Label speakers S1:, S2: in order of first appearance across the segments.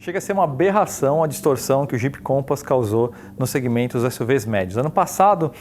S1: Chega a ser uma aberração a distorção que o Jeep Compass causou nos segmentos SUVs médios. Ano passado,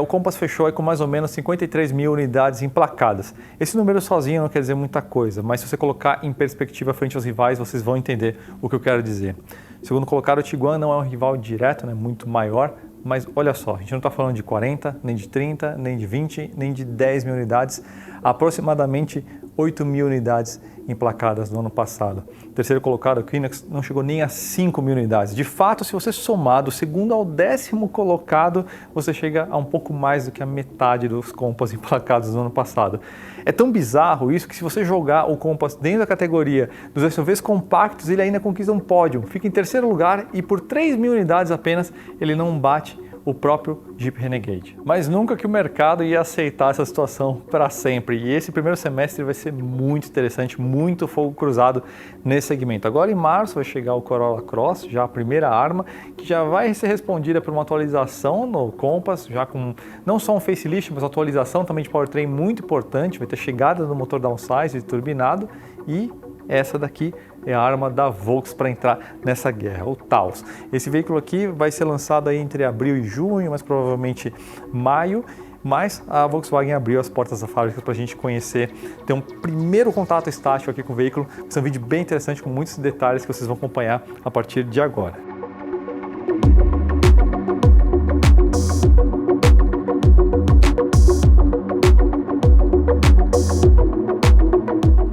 S1: o Compass fechou aí com mais ou menos 53 mil unidades emplacadas. Esse número sozinho não quer dizer muita coisa, mas se você colocar em perspectiva frente aos rivais, vocês vão entender o que eu quero dizer. Segundo colocado, o Tiguan não é um rival direto, né, muito maior, mas olha só, a gente não está falando de 40, nem de 30, nem de 20, nem de 10 mil unidades, aproximadamente 8 mil unidades emplacadas no ano passado. O terceiro colocado, o Quinox, não chegou nem a 5 mil unidades. De fato, se você somar do segundo ao 10º colocado, você chega a um pouco mais do que a metade dos Compass emplacados no ano passado. É tão bizarro isso que se você jogar o Compass dentro da categoria dos SUVs compactos, ele ainda conquista um pódio, fica em terceiro lugar e por 3 mil unidades apenas ele não bate o próprio Jeep Renegade. Mas nunca que o mercado ia aceitar essa situação para sempre. E esse primeiro semestre vai ser muito interessante, muito fogo cruzado nesse segmento. Agora em março vai chegar o Corolla Cross, já a primeira arma, que já vai ser respondida por uma atualização no Compass, já com não só um facelift, mas atualização também de powertrain muito importante, vai ter chegada do motor downsize e turbinado e essa daqui é a arma da Volks para entrar nessa guerra, o Taos. Esse veículo aqui vai ser lançado aí entre abril e junho, mas provavelmente maio, mas a Volkswagen abriu as portas da fábrica para a gente conhecer, ter um primeiro contato estático aqui com o veículo. Vai ser um vídeo bem interessante com muitos detalhes que vocês vão acompanhar a partir de agora.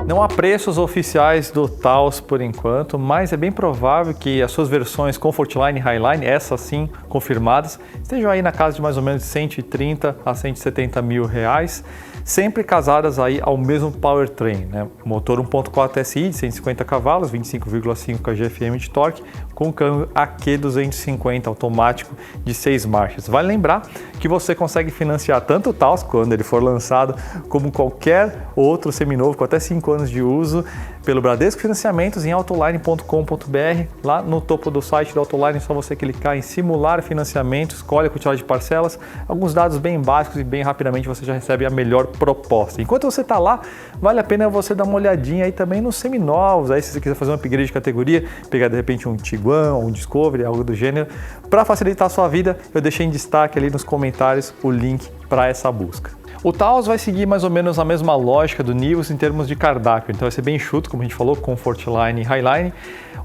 S1: Não há preços oficiais do Taos por enquanto, mas é bem provável que as suas versões Comfortline e Highline, essas sim confirmadas, estejam aí na casa de mais ou menos 130 a 170 mil reais, sempre casadas aí ao mesmo powertrain, né? Motor 1.4 TSI de 150 cavalos, 25,5 kgfm de torque, com câmbio AQ250 automático de 6 marchas. Vale lembrar que você consegue financiar tanto o Taos quando ele for lançado, como qualquer outro seminovo com até 5 anos de uso pelo Bradesco Financiamentos em autoline.com.br. Lá no topo do site do Autoline é só você clicar em simular financiamento, escolhe a quantidade de parcelas, alguns dados bem básicos e bem rapidamente você já recebe a melhor proposta. Enquanto você está lá, vale a pena você dar uma olhadinha aí também nos seminovos, aí se você quiser fazer um upgrade de categoria, pegar de repente um Tiguan, um Discovery, algo do gênero. Para facilitar a sua vida, eu deixei em destaque ali nos comentários o link para essa busca. O Taos vai seguir mais ou menos a mesma lógica do Nivus em termos de cardápio, então vai ser bem enxuto, como a gente falou, Comfortline e Highline.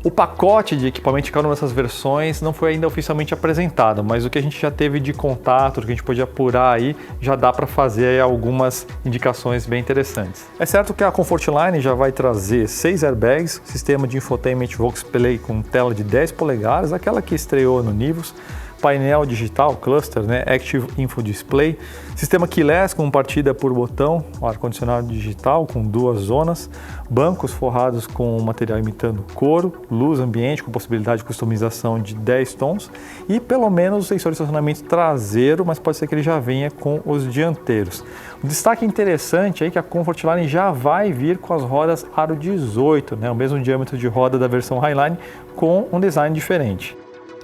S1: O pacote de equipamento de cada uma dessas versões não foi ainda oficialmente apresentado, mas o que a gente já teve de contato, o que a gente pôde apurar aí, já dá para fazer aí algumas indicações bem interessantes. É certo que a Comfortline já vai trazer 6 airbags, sistema de infotainment Vox Play com tela de 10 polegadas, aquela que estreou no Nivus, painel digital, cluster, né, Active Info Display, sistema keyless com partida por botão, ar-condicionado digital com 2 zonas, bancos forrados com material imitando couro, luz ambiente com possibilidade de customização de 10 tons e pelo menos o sensor de estacionamento traseiro, mas pode ser que ele já venha com os dianteiros. O destaque interessante é que a Comfortline já vai vir com as rodas Aro 18, né, o mesmo diâmetro de roda da versão Highline com um design diferente.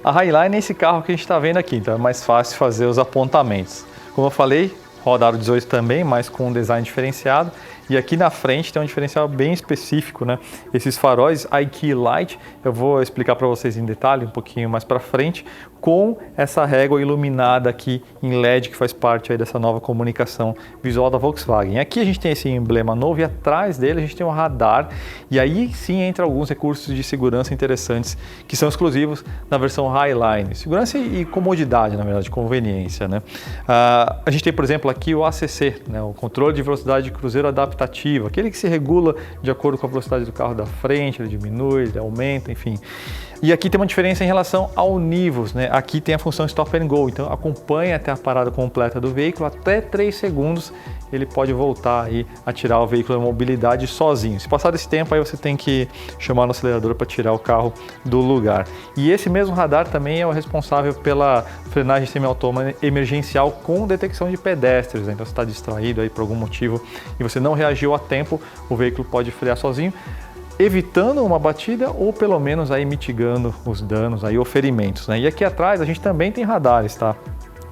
S1: A Highline é esse carro que a gente está vendo aqui, então é mais fácil fazer os apontamentos. Como eu falei, roda Aro 18 também, mas com um design diferenciado. E aqui na frente tem um diferencial bem específico, né? Esses faróis iKey Light, eu vou explicar para vocês em detalhe um pouquinho mais para frente, com essa régua iluminada aqui em LED que faz parte aí dessa nova comunicação visual da Volkswagen. Aqui a gente tem esse emblema novo e atrás dele a gente tem um radar e aí sim entra alguns recursos de segurança interessantes que são exclusivos na versão Highline. Segurança e comodidade, na verdade, conveniência, né? A gente tem, por exemplo, aqui o ACC, né? O controle de velocidade de cruzeiro adaptativo, aquele que se regula de acordo com a velocidade do carro da frente, ele diminui, ele aumenta, enfim. E aqui tem uma diferença em relação ao Nivus, né? Aqui tem a função Stop and Go, então acompanha até a parada completa do veículo, até 3 segundos ele pode voltar aí a tirar o veículo da mobilidade sozinho. Se passar desse tempo, aí você tem que chamar no acelerador para tirar o carro do lugar. E esse mesmo radar também é o responsável pela frenagem semi-autônoma emergencial com detecção de pedestres, né? Então você está distraído aí por algum motivo e você não reagiu a tempo, o veículo pode frear sozinho, evitando uma batida ou pelo menos aí mitigando os danos aí ou ferimentos, né? E aqui atrás a gente também tem radares, tá?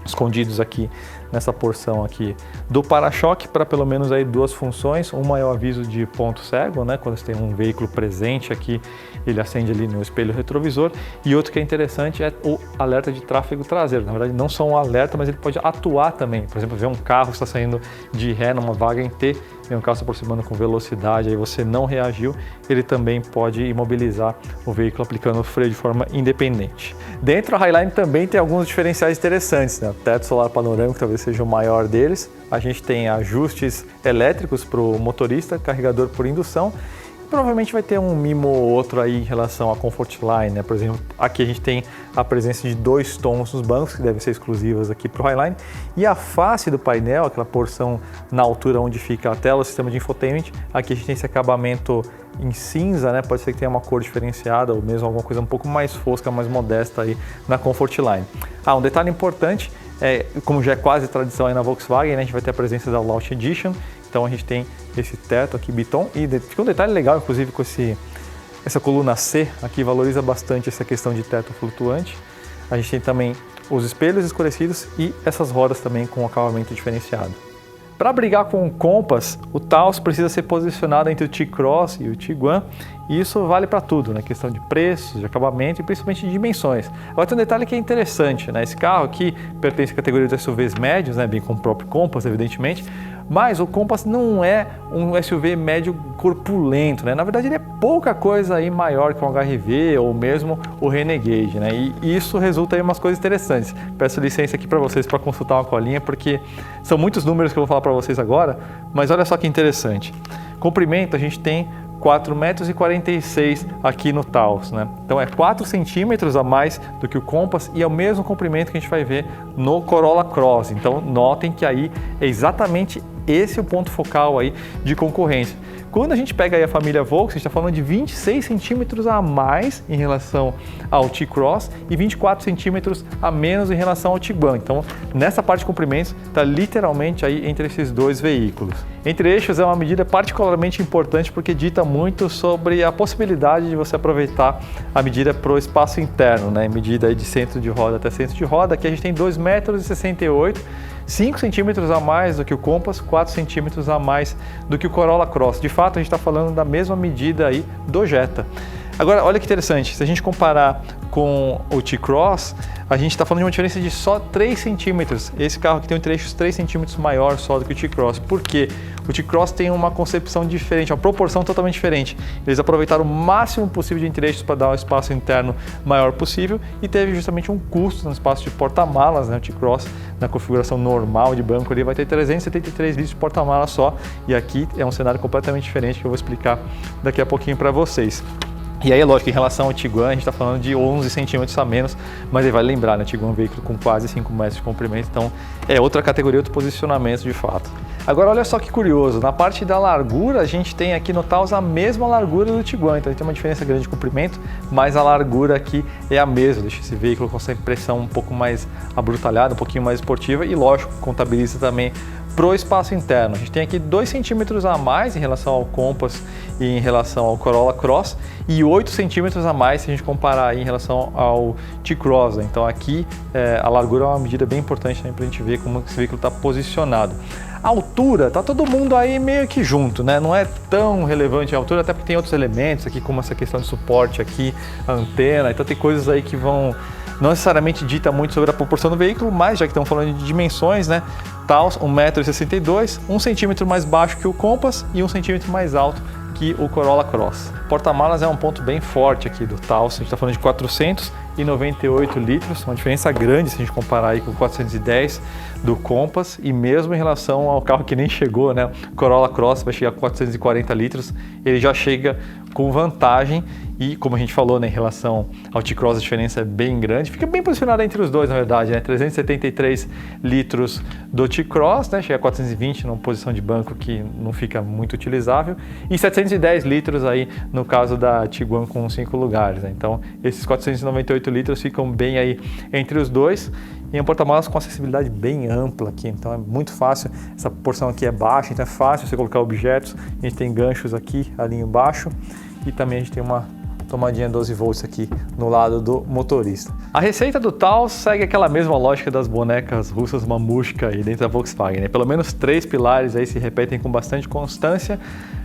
S1: Escondidos aqui nessa porção aqui do para-choque para pelo menos aí duas funções. Uma é o aviso de ponto cego, né? Quando você tem um veículo presente aqui, ele acende ali no espelho retrovisor. E outro que é interessante é o alerta de tráfego traseiro. Na verdade, não só um alerta, mas ele pode atuar também. Por exemplo, ver um carro que está saindo de ré numa vaga em T, vem um carro se aproximando com velocidade, aí você não reagiu, ele também pode imobilizar o veículo aplicando o freio de forma independente. Dentro da Highline também tem alguns diferenciais interessantes, né? O teto solar panorâmico talvez seja o maior deles. A gente tem ajustes elétricos para o motorista, carregador por indução. Provavelmente vai ter um mimo ou outro aí em relação à Comfortline, né? Por exemplo, aqui a gente tem a presença de 2 tons nos bancos, que devem ser exclusivas aqui para o Highline, e a face do painel, aquela porção na altura onde fica a tela, o sistema de infotainment, aqui a gente tem esse acabamento em cinza, né? Pode ser que tenha uma cor diferenciada ou mesmo alguma coisa um pouco mais fosca, mais modesta aí na Comfortline. Um detalhe importante, como já é quase tradição aí na Volkswagen, né? A gente vai ter a presença da Launch Edition. Então a gente tem esse teto aqui Biton e fica um detalhe legal, inclusive com essa coluna C aqui, valoriza bastante essa questão de teto flutuante. A gente tem também os espelhos escurecidos e essas rodas também com acabamento diferenciado. Para brigar com o Compass, o Taos precisa ser posicionado entre o T-Cross e o Tiguan, e isso vale para tudo, né? Questão de preços, de acabamento e principalmente de dimensões. Agora tem um detalhe que é interessante, né? Esse carro aqui pertence à categoria dos SUVs médios, né? Bem como o próprio Compass, evidentemente, mas o Compass não é um SUV médio corpulento, né? Na verdade ele é pouca coisa aí maior que um HR-V ou mesmo o Renegade, né? E isso resulta em umas coisas interessantes. Peço licença aqui para vocês para consultar uma colinha, porque são muitos números que eu vou falar para vocês agora, mas olha só que interessante. Comprimento a gente tem 4,46 m aqui no Taos, né? Então é 4 centímetros a mais do que o Compass e é o mesmo comprimento que a gente vai ver no Corolla Cross. Então notem que aí é exatamente esse o ponto focal aí de concorrência. Quando a gente pega aí a família Volkswagen, a gente está falando de 26 centímetros a mais em relação ao T-Cross e 24 centímetros a menos em relação ao Tiguan. Então, nessa parte de comprimentos, está literalmente aí entre esses dois veículos. Entre eixos é uma medida particularmente importante porque dita muito sobre a possibilidade de você aproveitar a medida para o espaço interno, né? Medida aí de centro de roda até centro de roda. Aqui a gente tem 2,68 m, 5 centímetros a mais do que o Compass, 4 centímetros a mais do que o Corolla Cross. De fato, a gente está falando da mesma medida aí do Jetta. Agora, olha que interessante, se a gente comparar com o T-Cross, a gente está falando de uma diferença de só 3 centímetros. Esse carro aqui tem um trecho 3 centímetros maior só do que o T-Cross. Por quê? O T-Cross tem uma concepção diferente, uma proporção totalmente diferente. Eles aproveitaram o máximo possível de entrechos para dar um espaço interno maior possível e teve justamente um custo no espaço de porta-malas, né? O T-Cross, na configuração normal de banco, ele vai ter 373 litros de porta-malas só. E aqui é um cenário completamente diferente que eu vou explicar daqui a pouquinho para vocês. E aí, lógico, em relação ao Tiguan, a gente está falando de 11 centímetros a menos, mas aí vale lembrar, né? O Tiguan é um veículo com quase 5 metros de comprimento, então é outra categoria, outro posicionamento de fato. Agora, olha só que curioso, na parte da largura, a gente tem aqui no Taos a mesma largura do Tiguan, então a gente tem uma diferença grande de comprimento, mas a largura aqui é a mesma, deixa esse veículo com essa impressão um pouco mais abrutalhada, um pouquinho mais esportiva e, lógico, contabiliza também pro espaço interno. A gente tem aqui 2 centímetros a mais em relação ao Compass e em relação ao Corolla Cross e 8 centímetros a mais se a gente comparar aí em relação ao T-Cross, né? Então aqui a largura é uma medida bem importante para a gente ver como esse veículo está posicionado. A altura, tá todo mundo aí meio que junto, né? Não é tão relevante a altura, até porque tem outros elementos aqui, como essa questão de suporte aqui, a antena, então tem coisas aí que vão não necessariamente dita muito sobre a proporção do veículo, mas já que estamos falando de dimensões, né? Taos, 1,62 m, 1 centímetro mais baixo que o Compass e 1 centímetro mais alto que o Corolla Cross. Porta-malas é um ponto bem forte aqui do Taos, a gente está falando de 498 litros, uma diferença grande se a gente comparar aí com 410 do Compass e mesmo em relação ao carro que nem chegou, né? O Corolla Cross vai chegar a 440 litros, ele já chega com vantagem e, como a gente falou, né, em relação ao T-Cross a diferença é bem grande, fica bem posicionada entre os dois, na verdade, né? 373 litros do T-Cross, né? Chega a 420 numa posição de banco que não fica muito utilizável e 710 litros aí no caso da Tiguan com 5 lugares, né? Então esses 498 litros ficam bem aí entre os dois e é um porta-malas com acessibilidade bem ampla aqui, então é muito fácil, essa porção aqui é baixa, então é fácil você colocar objetos, a gente tem ganchos aqui, ali embaixo e também a gente tem uma tomadinha 12 volts aqui no lado do motorista. A receita do Taos segue aquela mesma lógica das bonecas russas mamushka aí dentro da Volkswagen, né? Pelo menos 3 pilares aí se repetem com bastante constância.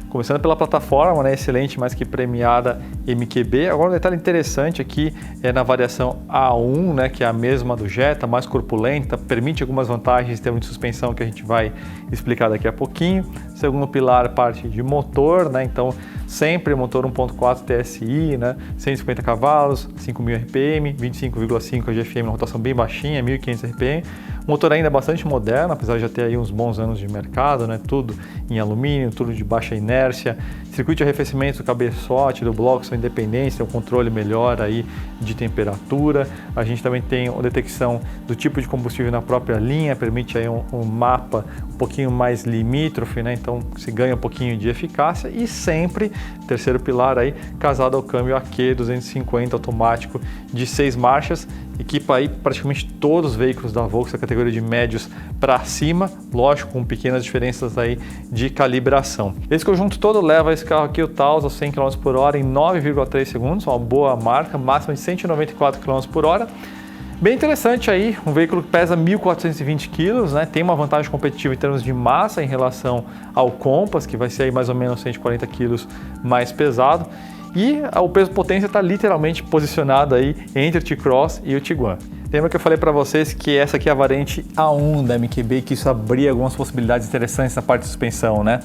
S1: Começando pela plataforma, né, excelente, mais que premiada MQB. Agora um detalhe interessante aqui é na variação A1, né, que é a mesma do Jetta, mais corpulenta, permite algumas vantagens em termos de suspensão que a gente vai explicar daqui a pouquinho. Segundo pilar, parte de motor, né, então sempre motor 1.4 TSI, né, 150 cavalos, 5.000 RPM, 25,5 GFM, uma rotação bem baixinha, 1.500 RPM. Motor ainda bastante moderno, apesar de já ter aí uns bons anos de mercado, né, tudo em alumínio, tudo de baixa inércia, circuito de arrefecimento do cabeçote, do bloco são independentes, tem um controle melhor aí de temperatura. A gente também tem a detecção do tipo de combustível na própria linha, permite aí um mapa um pouquinho mais limítrofe, né, então se ganha um pouquinho de eficácia e sempre, terceiro pilar aí, casado ao câmbio AQ 250 automático de 6 marchas, equipa aí praticamente todos os veículos da Volkswagen, categoria de médios para cima, lógico, com pequenas diferenças aí de calibração. Esse conjunto todo leva esse carro aqui, o Taos, aos 100 km por hora em 9,3 segundos, uma boa marca, máxima de 194 km por hora. Bem interessante aí, um veículo que pesa 1.420 kg, né? Tem uma vantagem competitiva em termos de massa em relação ao Compass, que vai ser aí mais ou menos 140 kg mais pesado. E o peso-potência está literalmente posicionado aí entre o T-Cross e o Tiguan. Lembra que eu falei para vocês que essa aqui é a variante A1 da MQB, que isso abria algumas possibilidades interessantes na parte de suspensão, né?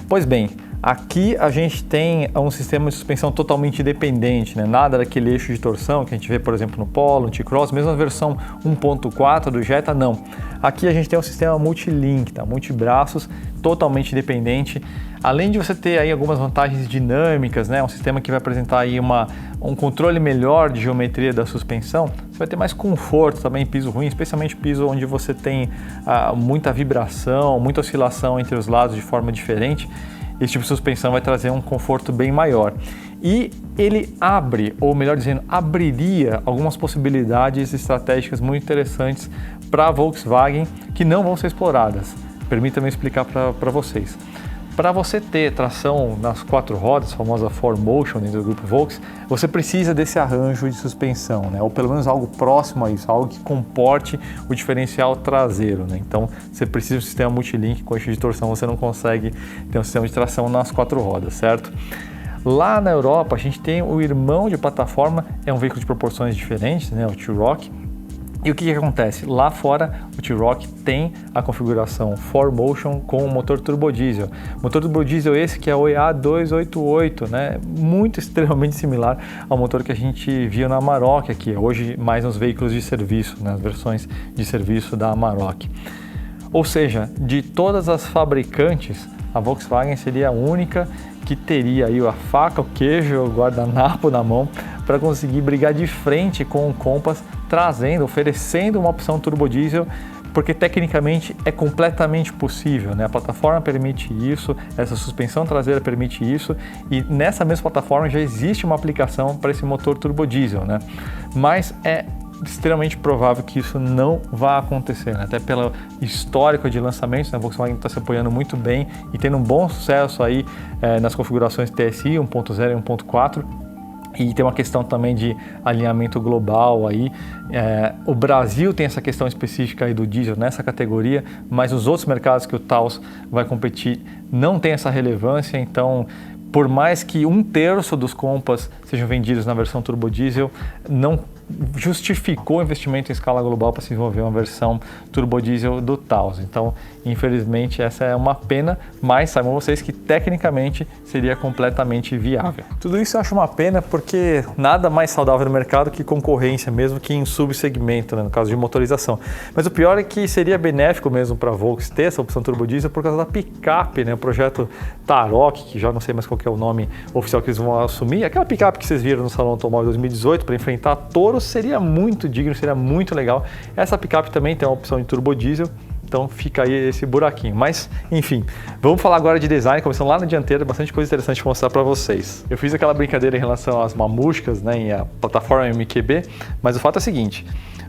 S1: Pois bem, aqui a gente tem um sistema de suspensão totalmente independente, né? Nada daquele eixo de torção que a gente vê, por exemplo, no Polo, no T-Cross, mesmo a versão 1.4 do Jetta, não. Aqui a gente tem um sistema multilink, tá? Multibraços, totalmente independente. Além de você ter aí algumas vantagens dinâmicas, né? Um sistema que vai apresentar aí um controle melhor de geometria da suspensão, você vai ter mais conforto também em piso ruim, especialmente piso onde você tem muita vibração, muita oscilação entre os lados de forma diferente. Esse tipo de suspensão vai trazer um conforto bem maior. E ele abre, ou melhor dizendo, abriria algumas possibilidades estratégicas muito interessantes para a Volkswagen que não vão ser exploradas. Permita-me explicar para vocês. Para você ter tração nas 4 rodas, a famosa 4Motion dentro do grupo Volks, você precisa desse arranjo de suspensão, né? Ou pelo menos algo próximo a isso, algo que comporte o diferencial traseiro, né? Então você precisa de um sistema multilink, com eixo de torção você não consegue ter um sistema de tração nas 4 rodas, certo? Lá na Europa a gente tem o irmão de plataforma, é um veículo de proporções diferentes, né? O T-Roc. E o que acontece? Lá fora, o T-Roc tem a configuração 4Motion com o motor turbodiesel. Motor turbodiesel esse que é o EA288, né? Muito extremamente similar ao motor que a gente viu na Amarok aqui, hoje mais nos veículos de serviço, nas versões de serviço da Amarok. Ou seja, de todas as fabricantes, a Volkswagen seria a única que teria aí a faca, o queijo, o guardanapo na mão para conseguir brigar de frente com o Compass, oferecendo uma opção turbodiesel, porque tecnicamente é completamente possível, né? A plataforma permite isso, essa suspensão traseira permite isso, e nessa mesma plataforma já existe uma aplicação para esse motor turbodiesel, né? Mas é extremamente provável que isso não vá acontecer, né? Até pelo histórico de lançamentos, né? A Volkswagen está se apoiando muito bem e tendo um bom sucesso aí nas configurações TSI 1.0 e 1.4. E tem uma questão também de alinhamento global aí. O Brasil tem essa questão específica aí do diesel nessa categoria, mas os outros mercados que o Taos vai competir não tem essa relevância, então por mais que 1/3 dos Compass sejam vendidos na versão turbodiesel, não justificou o investimento em escala global para se desenvolver uma versão turbodiesel do Taos. Então, infelizmente, essa é uma pena, mas saibam vocês que tecnicamente seria completamente viável. Tudo isso eu acho uma pena porque nada mais saudável no mercado que concorrência, mesmo que em subsegmento, né, no caso de motorização. Mas o pior é que seria benéfico mesmo para a Volks ter essa opção turbodiesel por causa da picape, né, o projeto Tarok, que já não sei mais qual que é o nome oficial que eles vão assumir. Aquela picape que vocês viram no Salão Automóvel 2018 para enfrentar Toro seria muito digno, seria muito legal. Essa picape também tem uma opção de turbodiesel, então fica aí esse buraquinho. Mas, enfim, vamos falar agora de design, começando lá na dianteira, bastante coisa interessante para mostrar para vocês. Eu fiz aquela brincadeira em relação às mamushkas, né, e a plataforma MQB, mas o fato é o seguinte,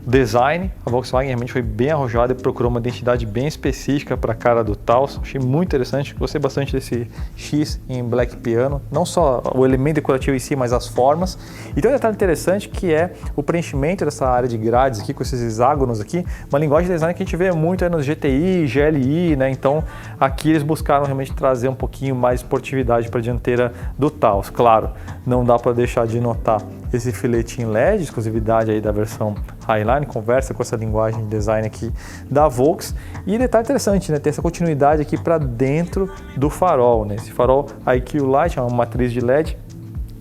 S1: Design, a Volkswagen realmente foi bem arrojada e procurou uma identidade bem específica para a cara do Taos. Achei muito interessante, gostei bastante desse X em Black Piano, não só o elemento decorativo em si, mas as formas. E tem um detalhe interessante que é o preenchimento dessa área de grades aqui, com esses hexágonos aqui, uma linguagem de design que a gente vê muito aí nos GTI, GLI, né? Então aqui eles buscaram realmente trazer um pouquinho mais esportividade para a dianteira do Taos. Claro, não dá para deixar de notar esse filetinho LED, exclusividade aí da versão Highline, conversa com essa linguagem de design aqui da Volks. E detalhe interessante, né? Tem essa continuidade aqui para dentro do farol, né? Esse farol IQ Light é uma matriz de LED.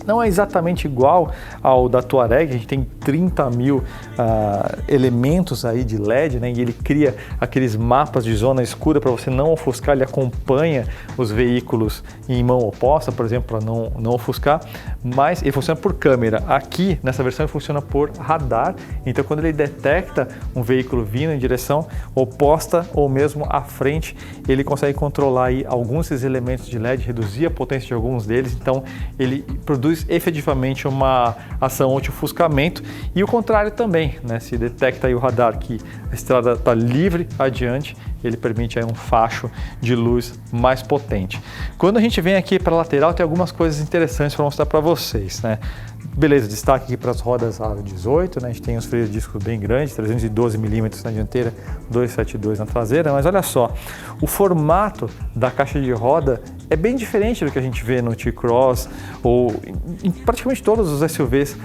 S1: Não é exatamente igual ao da Touareg, a gente tem 30 mil elementos aí de LED, né? E ele cria aqueles mapas de zona escura para você não ofuscar, ele acompanha os veículos em mão oposta, por exemplo, para não ofuscar, mas ele funciona por câmera. Aqui, nessa versão, ele funciona por radar, então quando ele detecta um veículo vindo em direção oposta ou mesmo à frente, ele consegue controlar aí alguns desses elementos de LED, reduzir a potência de alguns deles, então ele produz efetivamente uma ação anti-ofuscamento, e o contrário também, né? Se detecta aí o radar que a estrada está livre adiante, ele permite aí um facho de luz mais potente. Quando a gente vem aqui para a lateral, tem algumas coisas interessantes para mostrar para vocês, né? Beleza, destaque aqui para as rodas aro 18, né? A gente tem os freios de disco bem grandes, 312 mm na dianteira, 272 na traseira, mas olha só, o formato da caixa de roda é bem diferente do que a gente vê no T-Cross ou em praticamente todos os SUVs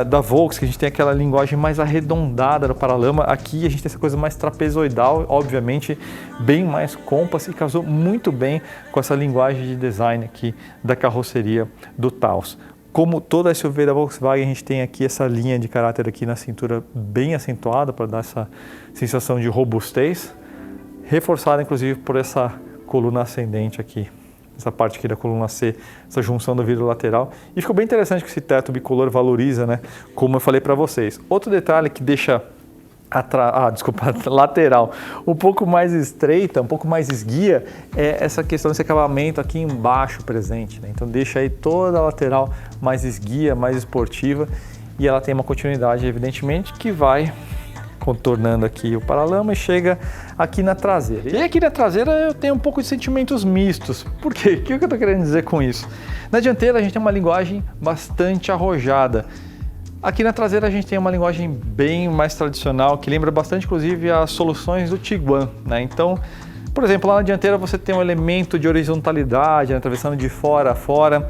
S1: da Volks, que a gente tem aquela linguagem mais arredondada no paralama. Aqui a gente tem essa coisa mais trapezoidal, obviamente bem mais compass, e casou muito bem com essa linguagem de design aqui da carroceria do Taos. Como toda SUV da Volkswagen, a gente tem aqui essa linha de caráter aqui na cintura bem acentuada para dar essa sensação de robustez, reforçada inclusive por essa coluna ascendente aqui, essa parte aqui da coluna C, essa junção do vidro lateral. E ficou bem interessante que esse teto bicolor valoriza, né? Como eu falei para vocês. Outro detalhe que deixa lateral um pouco mais estreita, um pouco mais esguia, é essa questão desse acabamento aqui embaixo presente, né? Então deixa aí toda a lateral mais esguia, mais esportiva, e ela tem uma continuidade, evidentemente, que vai contornando aqui o paralama e chega aqui na traseira. E aqui na traseira eu tenho um pouco de sentimentos mistos. Por quê? O que eu estou querendo dizer com isso? Na dianteira a gente tem uma linguagem bastante arrojada. Aqui na traseira a gente tem uma linguagem bem mais tradicional, que lembra bastante inclusive as soluções do Tiguan, né? Então, por exemplo, lá na dianteira você tem um elemento de horizontalidade, né? Atravessando de fora a fora.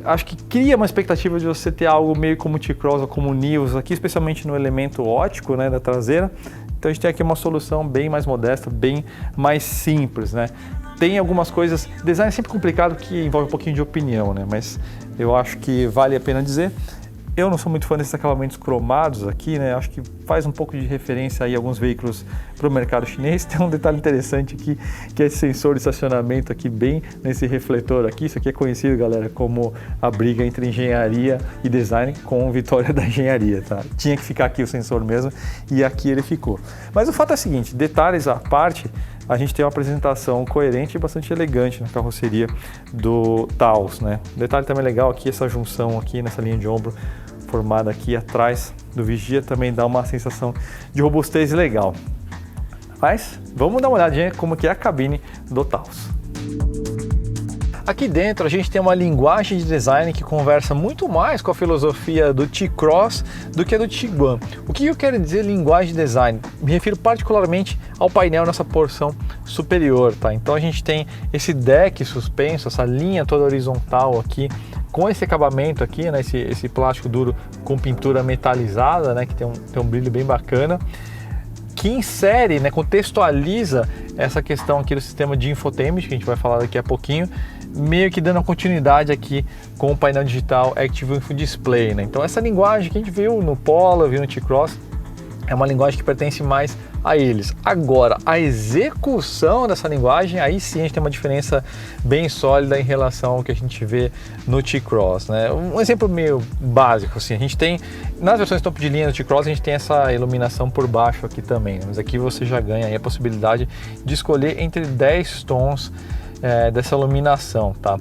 S1: Acho que cria uma expectativa de você ter algo meio como o T-Cross ou como o Nios, aqui especialmente no elemento óptico, né, da traseira. Então a gente tem aqui uma solução bem mais modesta, bem mais simples, né? Tem algumas coisas, design é sempre complicado, que envolve um pouquinho de opinião, né? Mas eu acho que vale a pena dizer. Eu não sou muito fã desses acabamentos cromados aqui, né? Acho que faz um pouco de referência aí a alguns veículos para o mercado chinês. Tem um detalhe interessante aqui, que é esse sensor de estacionamento aqui, bem nesse refletor aqui. Isso aqui é conhecido, galera, como a briga entre engenharia e design, com vitória da engenharia, tá? Tinha que ficar aqui o sensor mesmo, e aqui ele ficou. Mas o fato é o seguinte, detalhes à parte, a gente tem uma apresentação coerente e bastante elegante na carroceria do Taos, né? Detalhe também legal aqui, essa junção aqui nessa linha de ombro formada aqui atrás do vigia também dá uma sensação de robustez legal. Mas vamos dar uma olhadinha como que é a cabine do Taos. Aqui dentro a gente tem uma linguagem de design que conversa muito mais com a filosofia do T-Cross do que a do Tiguan. O que eu quero dizer linguagem de design? Me refiro particularmente ao painel nessa porção superior, tá? Então a gente tem esse deck suspenso, essa linha toda horizontal aqui, com esse acabamento aqui, né, esse plástico duro com pintura metalizada, né, que tem um brilho bem bacana, que insere, né, contextualiza essa questão aqui do sistema de infotainment, que a gente vai falar daqui a pouquinho, meio que dando continuidade aqui com o painel digital Active Info Display, né? Então essa linguagem que a gente viu no Polo, viu no T-Cross, é uma linguagem que pertence mais a eles. Agora, a execução dessa linguagem, aí sim a gente tem uma diferença bem sólida em relação ao que a gente vê no T-Cross, né? Um exemplo meio básico, assim, a gente tem, nas versões topo de linha do T-Cross, a gente tem essa iluminação por baixo aqui também, né? Mas aqui você já ganha aí a possibilidade de escolher entre 10 tons dessa iluminação, tá?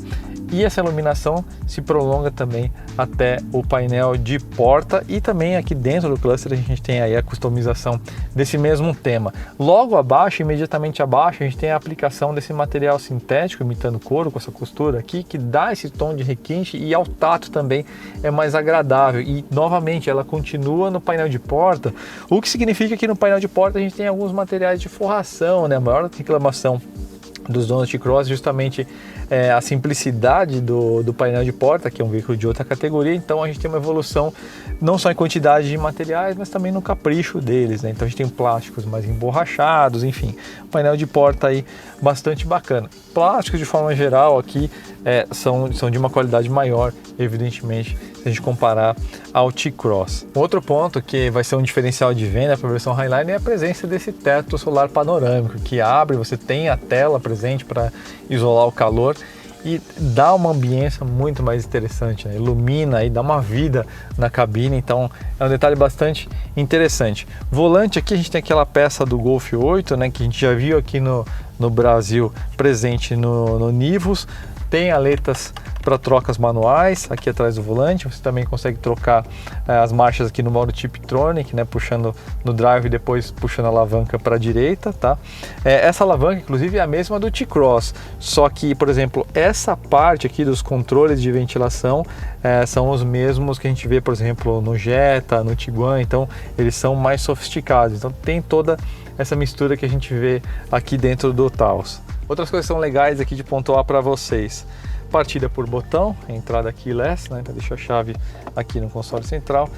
S1: E essa iluminação se prolonga também até o painel de porta e também aqui dentro do cluster a gente tem aí a customização desse mesmo tema. Logo abaixo, imediatamente abaixo, a gente tem a aplicação desse material sintético imitando couro com essa costura aqui que dá esse tom de requinte e ao tato também é mais agradável. E novamente ela continua no painel de porta, o que significa que no painel de porta a gente tem alguns materiais de forração, né? A maior reclamação dos donos de T-Cross justamente a simplicidade do painel de porta, que é um veículo de outra categoria, então a gente tem uma evolução não só em quantidade de materiais, mas também no capricho deles, né? Então a gente tem plásticos mais emborrachados, enfim, painel de porta aí bastante bacana. Plásticos de forma geral aqui são de uma qualidade maior, evidentemente, se a gente comparar ao T-Cross. Outro ponto que vai ser um diferencial de venda para a versão Highline é a presença desse teto solar panorâmico, que abre, você tem a tela presente para isolar o calor e dá uma ambiência muito mais interessante, né? Ilumina e dá uma vida na cabine, então é um detalhe bastante interessante. Volante aqui a gente tem aquela peça do Golf 8, né, que a gente já viu aqui no Brasil presente no Nivus, tem aletas para trocas manuais aqui atrás do volante, você também consegue trocar as marchas aqui no modo Tiptronic, né, puxando no drive e depois puxando a alavanca para a direita, tá? Essa alavanca inclusive é a mesma do T-Cross, só que, por exemplo, essa parte aqui dos controles de ventilação são os mesmos que a gente vê, por exemplo, no Jetta, no Tiguan, então eles são mais sofisticados, então tem toda essa mistura que a gente vê aqui dentro do Taos. Outras coisas que são legais aqui de pontuar para vocês: partida por botão, entrada keyless, né? Então deixa a chave aqui no console central,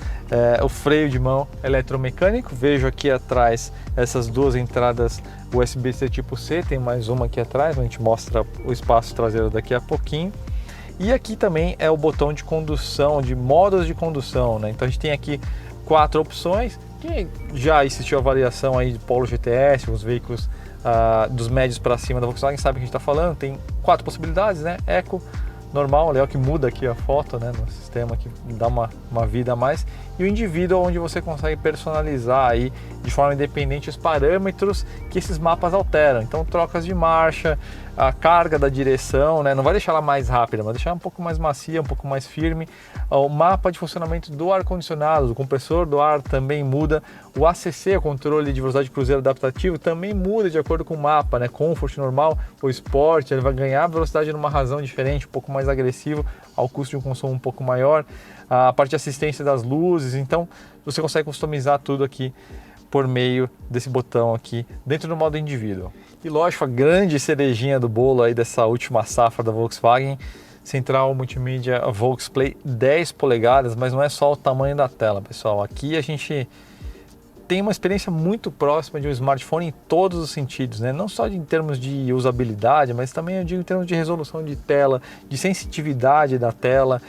S1: o freio de mão eletromecânico, vejo aqui atrás essas duas entradas USB-C tipo C, tem mais uma aqui atrás, a gente mostra o espaço traseiro daqui a pouquinho. E aqui também é o botão de condução, de modos de condução, né? Então a gente tem aqui 4 opções, que já existiu a variação aí de Polo GTS, os veículos dos médios para cima da Volkswagen sabe o que a gente está falando, tem 4 possibilidades, né? Eco, normal, legal, que muda aqui a foto, né, no sistema, que dá uma vida a mais, e o individual, onde você consegue personalizar aí de forma independente os parâmetros que esses mapas alteram, então trocas de marcha, a carga da direção, né, não vai deixar ela mais rápida, mas deixar um pouco mais macia, um pouco mais firme, o mapa de funcionamento do ar-condicionado, do compressor do ar também muda, o ACC, o controle de velocidade cruzeiro adaptativo, também muda de acordo com o mapa, né, Comfort normal, o Sport, ele vai ganhar velocidade numa razão diferente, um pouco mais agressivo, ao custo de um consumo um pouco maior, a parte de assistência das luzes, então você consegue customizar tudo aqui por meio desse botão aqui dentro do modo indivíduo. E lógico, a grande cerejinha do bolo aí dessa última safra da Volkswagen, central multimídia Volksplay 10 polegadas, mas não é só o tamanho da tela, pessoal, aqui a gente tem uma experiência muito próxima de um smartphone em todos os sentidos, né? Não só em termos de usabilidade, mas também eu digo em termos de resolução de tela, de sensitividade da tela,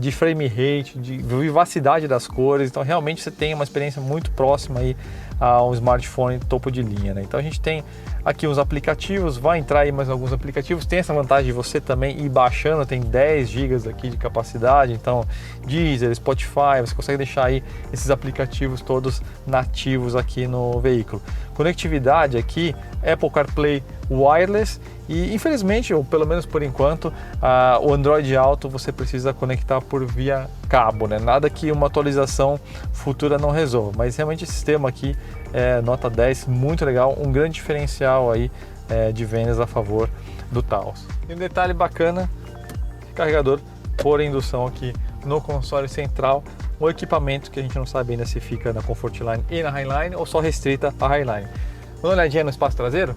S1: de frame rate, de vivacidade das cores. Então realmente você tem uma experiência muito próxima aí a um smartphone topo de linha, né? Então a gente tem aqui os aplicativos, vai entrar aí mais alguns aplicativos, tem essa vantagem de você também ir baixando, tem 10 GB aqui de capacidade, então Deezer, Spotify, você consegue deixar aí esses aplicativos todos nativos aqui no veículo. Conectividade aqui, Apple CarPlay Wireless e infelizmente, ou pelo menos por enquanto, o Android Auto você precisa conectar por via cabo, né? Nada que uma atualização futura não resolva, mas realmente esse sistema aqui é nota 10, muito legal, um grande diferencial aí de vendas a favor do Taos. E um detalhe bacana, carregador por indução aqui no console central, um equipamento que a gente não sabe ainda se fica na Comfortline e na Highline ou só restrita à Highline. Dá uma olhadinha no espaço traseiro?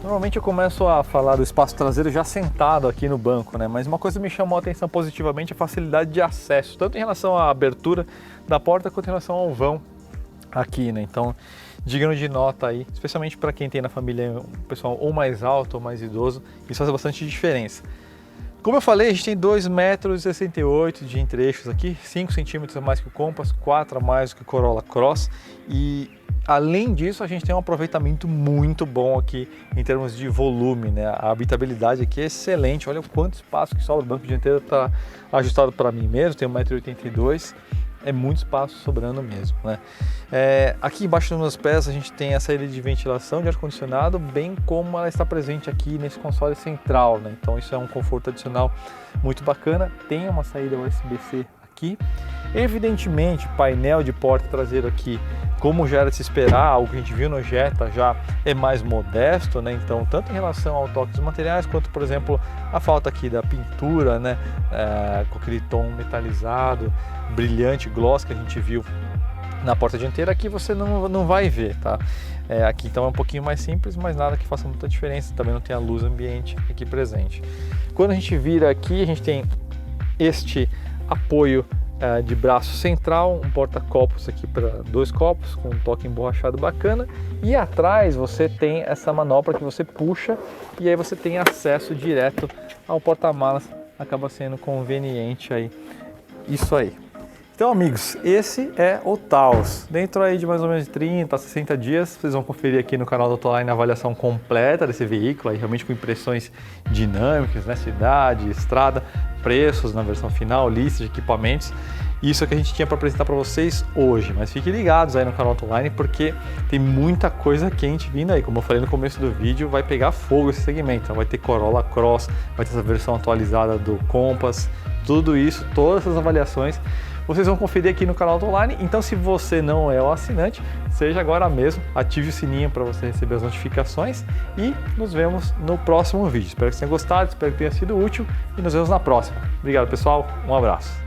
S1: Normalmente eu começo a falar do espaço traseiro já sentado aqui no banco, né? Mas uma coisa me chamou a atenção positivamente é a facilidade de acesso, tanto em relação à abertura da porta quanto em relação ao vão aqui, né? Então, digno de nota aí, especialmente para quem tem na família um pessoal ou mais alto ou mais idoso, isso faz bastante diferença. Como eu falei, a gente tem 2,68 m de entre-eixos aqui, 5 centímetros a mais que o Compass, 4 a mais que o Corolla Cross e além disso a gente tem um aproveitamento muito bom aqui em termos de volume, né? A habitabilidade aqui é excelente, olha o quanto espaço que sobra, o banco dianteiro está ajustado para mim mesmo, tem 1,82 m, é muito espaço sobrando mesmo, né? Aqui embaixo dos meus pés a gente tem a saída de ventilação de ar-condicionado, bem como ela está presente aqui nesse console central, né? Então isso é um conforto adicional muito bacana. Tem uma saída USB-C aqui. Evidentemente, painel de porta traseiro aqui, como já era de se esperar, algo que a gente viu no Jetta já é mais modesto, né? Então, tanto em relação ao toque dos materiais, quanto, por exemplo, a falta aqui da pintura, né? Com aquele tom metalizado, brilhante, gloss que a gente viu na porta dianteira, aqui você não vai ver, tá? Aqui então é um pouquinho mais simples, mas nada que faça muita diferença, também não tem a luz ambiente aqui presente. Quando a gente vira aqui, a gente tem este apoio de braço central, um porta-copos aqui para 2 copos, com um toque emborrachado bacana, e atrás você tem essa manopla que você puxa e aí você tem acesso direto ao porta-malas, acaba sendo conveniente aí, isso aí. Então, amigos, esse é o Taos. Dentro aí de mais ou menos 30 a 60 dias, vocês vão conferir aqui no canal da Autoline a avaliação completa desse veículo, aí realmente com impressões dinâmicas, né? Cidade, estrada, preços na versão final, lista de equipamentos. Isso é que a gente tinha para apresentar para vocês hoje, mas fiquem ligados aí no canal Autoline porque tem muita coisa quente vindo aí. Como eu falei no começo do vídeo, vai pegar fogo esse segmento. Então vai ter Corolla Cross, vai ter essa versão atualizada do Compass, tudo isso, todas essas avaliações vocês vão conferir aqui no canal Autoline. Então, se você não é o assinante, seja agora mesmo, ative o sininho para você receber as notificações e nos vemos no próximo vídeo. Espero que vocês tenham gostado, espero que tenha sido útil e nos vemos na próxima. Obrigado, pessoal, um abraço.